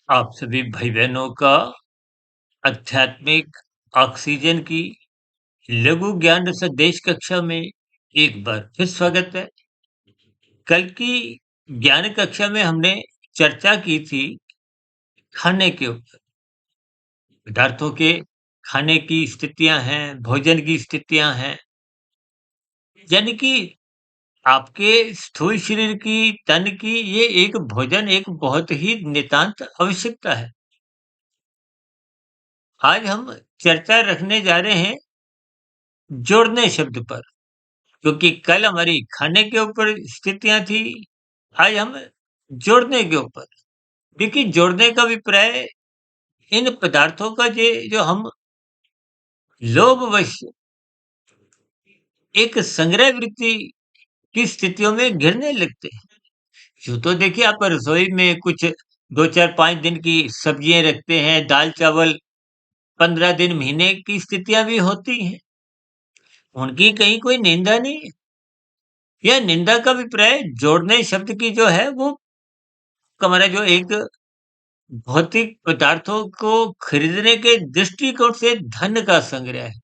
आप सभी भाई-बहनों का आध्यात्मिक ऑक्सीजन की लघु ज्ञान संदेश कक्षा में एक बार फिर स्वागत है। कल की ज्ञान कक्षा में हमने चर्चा की थी खाने के ऊपर, पदार्थों के खाने की स्थितियाँ हैं, भोजन की स्थितियाँ हैं, यानी कि आपके स्थूल शरीर की, तन की ये एक भोजन एक बहुत ही नितांत आवश्यकता है। आज हम चर्चा रखने जा रहे हैं जोड़ने शब्द पर। क्योंकि कल हमारी खाने के ऊपर स्थितियाँ थी, आज हम जोड़ने के ऊपर। देखिए जोड़ने का अभिप्राय इन पदार्थों का जे जो हम लोभवश एक संग्रह वृत्ति की स्थितियों में घिरने लगते हैं। यूँ तो देखिए आप रसोई में कुछ 2, 4, 5 दिन की सब्जियाँ रखते हैं, दाल-चावल 15 दिन, महीने की स्थितियाँ भी होती हैं। उनकी कहीं कोई निंदा नहीं है। यह निंदा का अभिप्राय जोड़ने शब्द की जो है वो हमारा जो एक भौतिक पदार्थों को खरीदने के दृष्टिकोण से धन का संग्रह है,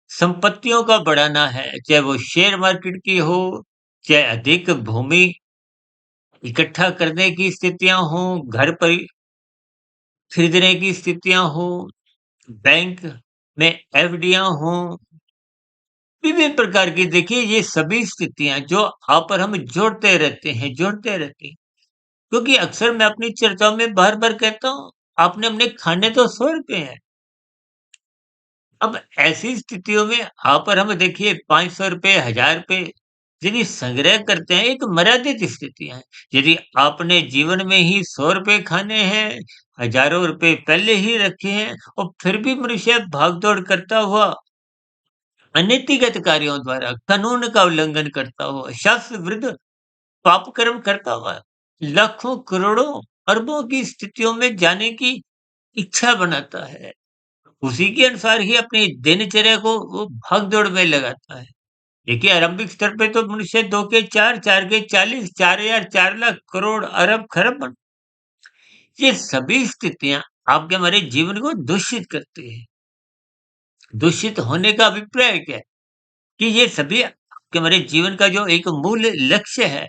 संपत्तियों का बढ़ाना है, चाहे वो शेयर मार्केट की हो, चाहे अधिक भूमि इकट्ठा करने की स्थितियाँ हों, घर पर खरीदने की स्थितियाँ हों, बैंक में एफडियाँ हों, विभिन्न प्रकार की देखिए ये सभी स्थितियाँ जो आप और हम जोड़ते रहते हैं। क्योंकि अक्सर मैं अपनी चर्चाओं में बार-बार कहता हूँ, आपने अपने खाने तो ₹100 हैं। अब ऐसी स्थितियों में आप और हम देखिए ₹500 ₹1000 यदि संग्रह करते हैं, एक मर्यादित स्थितियाँ हैं। यदि आपने जीवन में ही ₹100 खाने हैं, हज़ारों रुपए पहले ही रखे हैं और फिर भी मनुष्य भाग-दौड़ करता हुआ, अनीतिगत कार्यों द्वारा कानून का उल्लंघन करता हुआ, शास्त्र विरुद्ध पाप कर्म करता हुआ, लाखों, करोड़ों, अरबों की स्थितियों में जाने की इच्छा बनाता है। उसी के अनुसार ही अपनी दिनचर्या को वो भाग-दौड़ में लगाता है। देखिए आरंभिक स्तर पे तो मनुष्य 2 के 4, 4 के 40, 4000, 4 लाख, करोड़, अरब, खरब बन ये सभी स्थितियाँ आपके हमारे जीवन को दूषित करती हैं। दूषित होने का अभिप्राय क्या है? कि ये सभी आपके हमारे जीवन का जो एक मूल लक्ष्य है,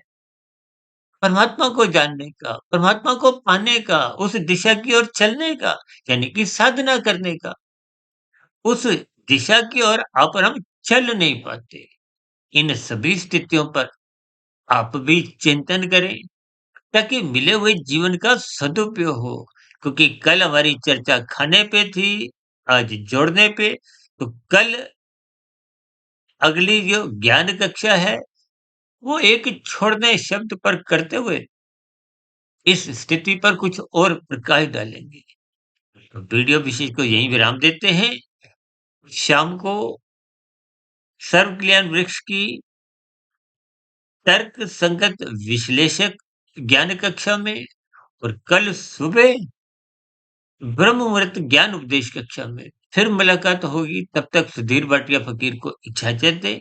परमात्मा को जानने का, परमात्मा को पाने का, उस दिशा की ओर चलने का, यानी कि साधना करने का। उस दिशा की ओर आप और हम चल नहीं पाते। इन सभी स्थितियों पर आप भी चिंतन करें ताकि मिले हुए जीवन का सदुपयोग हो। क्योंकि कल हमारी चर्चा खाने पे थी, आज जोड़ने पे, तो कल अगली जो ज्ञान कक्षा है, वो एक छोड़ने शब्द पर करते हुए इस स्थिति पर कुछ और प्रकाश डालेंगे। तो वीडियो विशेष को यहीं विराम देते हैं। शाम को सर्व कल्याण वृक्ष की तर्क संगत विश्लेषक ज्ञान कक्षा में और कल सुबह ब्रह्म मुहूर्त ज्ञान उपदेश कक्षा में फिर मुलाकात होगी। तब तक सुधीर भाटिया फकीर को इजाजत दें।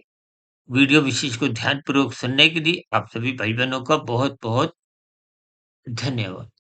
वीडियो विशेष को ध्यानपूर्वक सुनने के लिए आप सभी भाई बहनों का बहुत बहुत धन्यवाद।